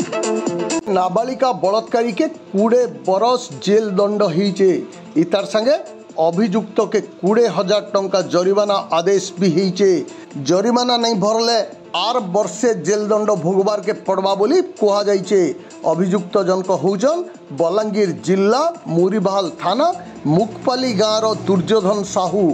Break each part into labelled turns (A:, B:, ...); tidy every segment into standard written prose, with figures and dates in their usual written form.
A: नाबालिका बलात्कारी के 20 बरस जेल दंड होइचे। इतार संगे अभियुक्त के 20,000 टंका जरिमाना आदेश भी होइचे। जरिमाना नहीं भरले 8 वर्षे जेल दंड भोगबार के पड़वा बोली कहा जाइचे। अभियुक्त जनक होउचन बलांगीर जिला मुरीबाल थाना मुकपाली गाँव दुर्योधन साहू।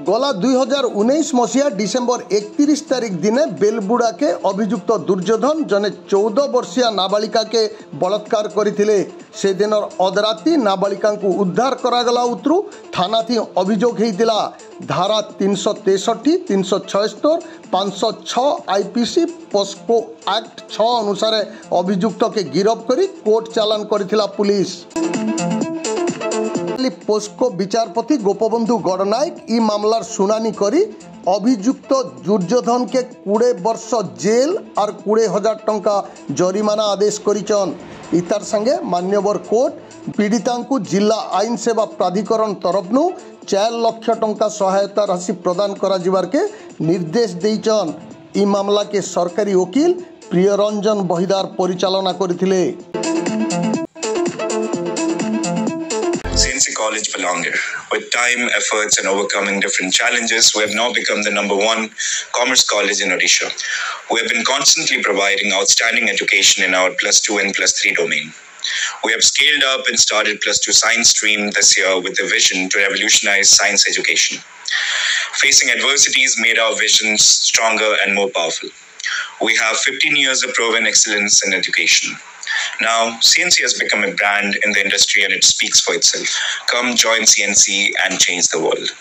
A: गला 2019 मसीहा डिसेम्बर 31 तारिख दिने बेलबुड़ा के अभियुक्त दुर्योधन जने 14 वर्षीय नाबालिका के बलात्कार करथिले। से दिन अधराती नाबालिका को उद्धार करागला उतरू थाना थी अभियोग होइतिला। धारा 363, 376, 506 आईपीसी पोस्को एक्ट 6 अनुसार अभियुक्त के गिरफ्त करी कोर्ट चालान करथिला पुलिस। पोस्को विचारपति गोपबंधु गणनायक ई मामलार सुनानी करी अभियुक्त दुर्योधन के 20 वर्ष जेल और 20,000 टंका जरिमाना आदेश करिचन। इतार संगे मान्यवर कोर्ट पीड़िता को जिला आईन सेवा प्राधिकरण तरफनु 4 लाख टंका सहायता राशि प्रदान करा जिबार के निर्देश देइचन। ई मामला के सरकारी वकील प्रियरंजन बहिदार परिचालना करथिले।
B: CNC College Balanger. With time, efforts and overcoming different challenges, we have now become the #1 commerce college in Odisha. We have been constantly providing outstanding education in our +2 and +3 domain. We have scaled up and started +2 science stream this year with a vision to revolutionize science education. Facing adversities made our visions stronger and more powerful. We have 15 years of proven excellence in education. Now, CNC has become a brand in the industry and it speaks for itself. Come join CNC and change the world.